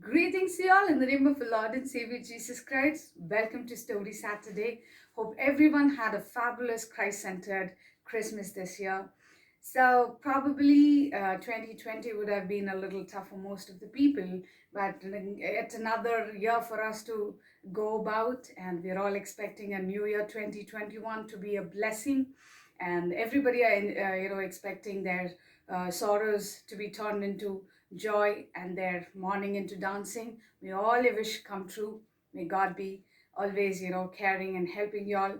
Greetings to you all in the name of the Lord and Savior Jesus Christ. Welcome to Story Saturday. Hope everyone had a fabulous Christ-centered Christmas this year. So probably 2020 would have been a little tough for most of the people, but it's another year for us to go about, and we're all expecting a new year 2021 to be a blessing, and everybody are expecting their sorrows to be turned into joy and their mourning into dancing. May all your wish come true. May God be always, caring and helping you all.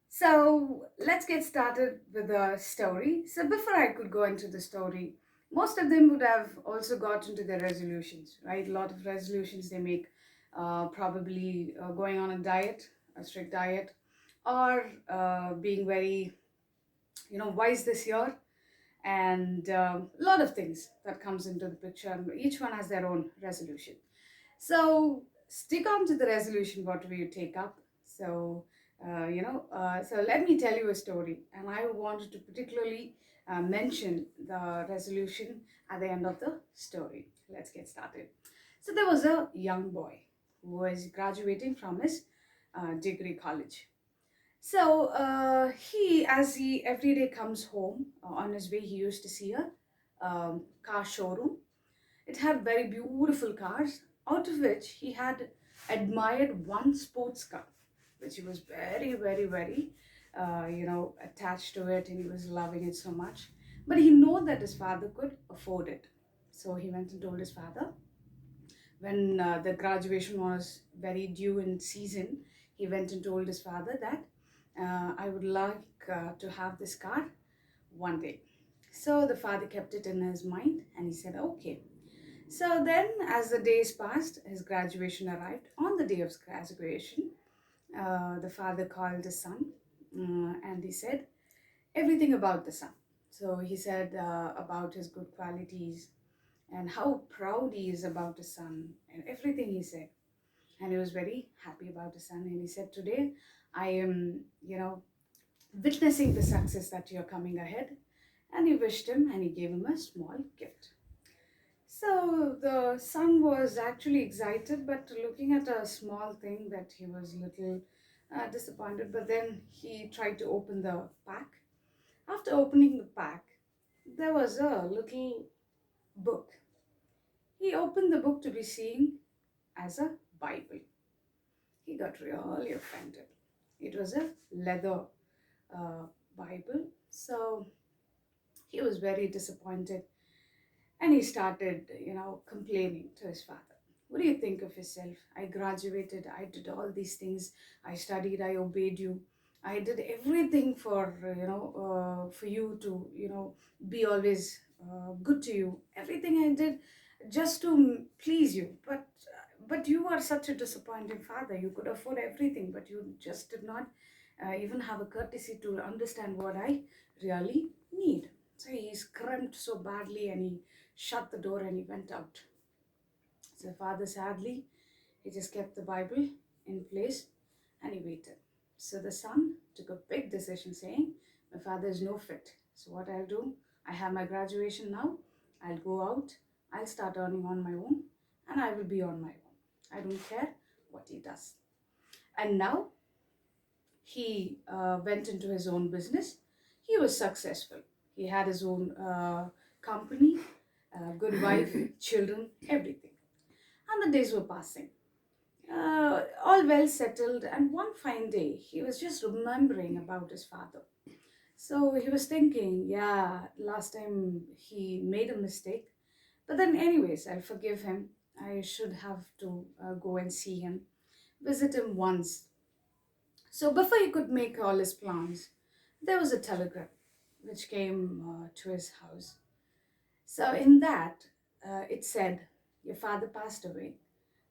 So let's get started with the story. So before I could go into the story, most of them would have also got into their resolutions, right? A lot of resolutions they make, probably going on a diet, a strict diet, or being very, wise this year, and a lot of things that comes into the picture. Each one has their own resolution. So stick on to the resolution, whatever you take up. So let me tell you a story, and I wanted to particularly mention the resolution at the end of the story. Let's get started. So there was a young boy who was graduating from his degree college. So as he every day comes home, on his way, he used to see a car showroom. It had very beautiful cars, out of which he had admired one sports car, which he was very, very, very, attached to it, and he was loving it so much. But he knew that his father could afford it. So he went and told his father, when the graduation was very due in season, he went and told his father that I would like to have this car one day. So the father kept it in his mind and he said, okay. So then, as the days passed, his graduation arrived. On the day of his graduation, the father called his son and he said everything about the son. So he said about his good qualities and how proud he is about his son and everything he said. And he was very happy about his son. And he said, today I am, witnessing the success that you're coming ahead. And he wished him and he gave him a small gift. So the son was actually excited, but looking at a small thing that he was a little disappointed. But then he tried to open the pack. After opening the pack, there was a little book. He opened the book to be seen as a Bible. He got really offended. It was a leather Bible. So he was very disappointed and he started, complaining to his father. What do you think of yourself? I graduated, I did all these things, I studied, I obeyed you. I did everything for you to, be always good to you. Everything I did just to please you. But you are such a disappointing father. You could afford everything, but you just did not even have a courtesy to understand what I really need. So he scrimped so badly and he shut the door and he went out. So the father sadly, he just kept the Bible in place and he waited. So the son took a big decision saying, my father is no fit. So what I'll do, I have my graduation now. I'll go out, I'll start earning on my own and I will be on my own. I don't care what he does. And now he went into his own business. He was successful. He had his own company, good wife, children, everything. And the days were passing. All well settled, and one fine day he was just remembering about his father. So he was thinking, yeah, last time he made a mistake, but then, anyways, I'll forgive him. I should have to go and see him, visit him once. So before he could make all his plans, there was a telegram which came to his house. So in that, it said, your father passed away.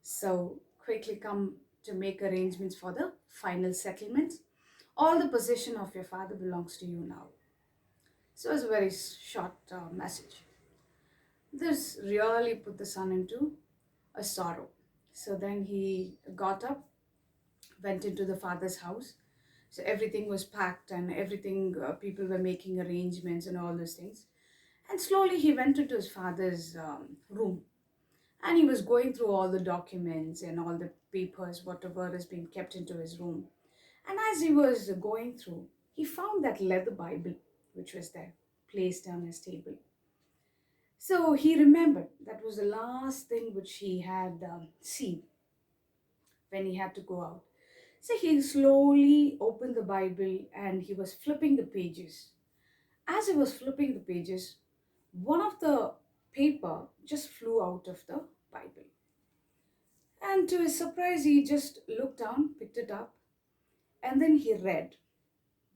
So quickly come to make arrangements for the final settlement. All the possession of your father belongs to you now. So it was a very short message. This really put the son into a sorrow. So then he got up, went into the father's house. So everything was packed and everything, people were making arrangements and all those things. And slowly he went into his father's room. And he was going through all the documents and all the papers, whatever has been kept into his room. And as he was going through, he found that leather Bible which was there, placed on his table. So he remembered that was the last thing which he had seen when he had to go out. So he slowly opened the Bible and he was flipping the pages. As he was flipping the pages, one of the paper just flew out of the Bible. And to his surprise, he just looked down, picked it up, and then he read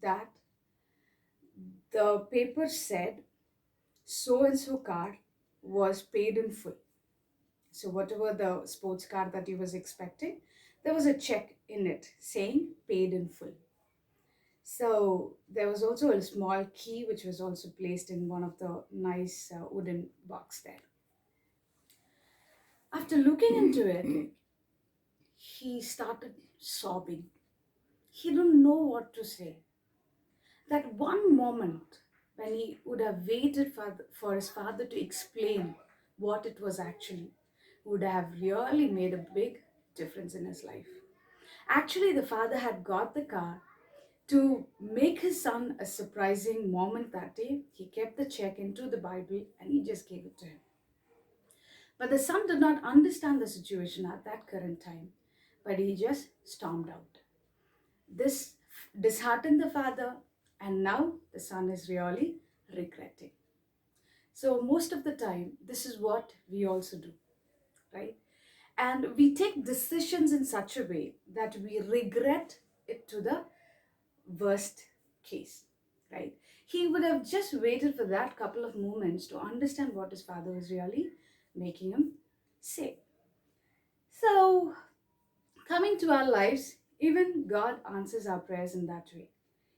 that the paper said so and so car was paid in full. So, whatever the sports car that he was expecting, there was a check in it saying paid in full. So, there was also a small key which was also placed in one of the nice wooden box there. After looking into it, he started sobbing. He didn't know what to say. That one moment when he would have waited for his father to explain what it was actually would have really made a big difference in his life. Actually, the father had got the car to make his son a surprising moment that day. He kept the check into the Bible and he just gave it to him. But the son did not understand the situation at that current time, but he just stormed out. This disheartened the father, and now the son is really regretting. So, most of the time, this is what we also do, right? And we take decisions in such a way that we regret it to the worst case, right? He would have just waited for that couple of moments to understand what his father was really making him say. So, coming to our lives, even God answers our prayers in that way.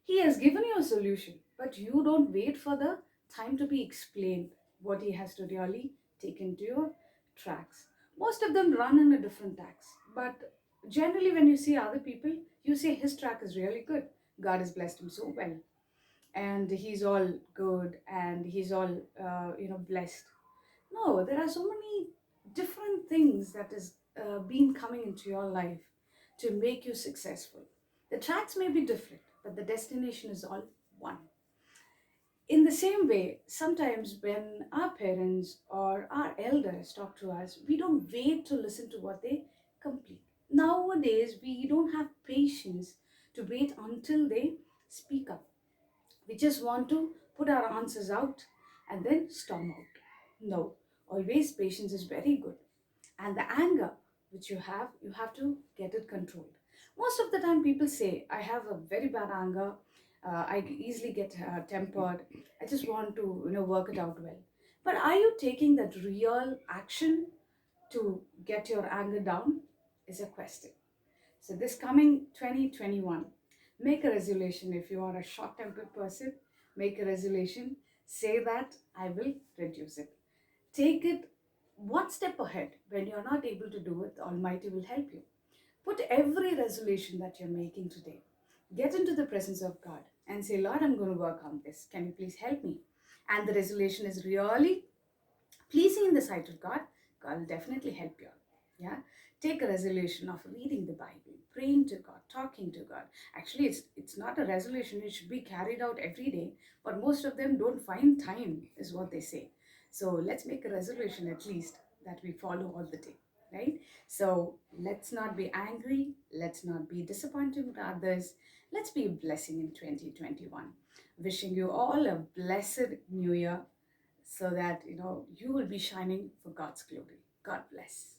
He has given you a solution, but you don't wait for the time to be explained what He has to really take into your tracks. Most of them run in a different tracks, but generally, when you see other people, you say his track is really good. God has blessed him so well, and he's all good, and he's all blessed. No, there are so many different things that is been coming into your life to make you successful. The tracks may be different, but the destination is all one. In the same way, sometimes when our parents or our elders talk to us, we don't wait to listen to what they complete. Nowadays, we don't have patience to wait until they speak up. We just want to put our answers out and then storm out. No, always patience is very good. And the anger which you have to get it controlled. Most of the time, people say, I have a very bad anger. I easily get tempered. I just want to, work it out well. But are you taking that real action to get your anger down? Is a question. So this coming 2021, make a resolution. If you are a short-tempered person, make a resolution. Say that I will reduce it. Take it one step ahead. When you're not able to do it, the Almighty will help you. Put every resolution that you're making today. Get into the presence of God and say, Lord, I'm going to work on this. Can you please help me? And the resolution is really pleasing in the sight of God. God will definitely help you out. Yeah. Take a resolution of reading the Bible, praying to God, talking to God. Actually, it's not a resolution. It should be carried out every day, but most of them don't find time, is what they say. So let's make a resolution at least that we follow all the day, right? So let's not be angry. Let's not be disappointed with others. Let's be a blessing in 2021. Wishing you all a blessed new year so that you will be shining for God's glory. God bless.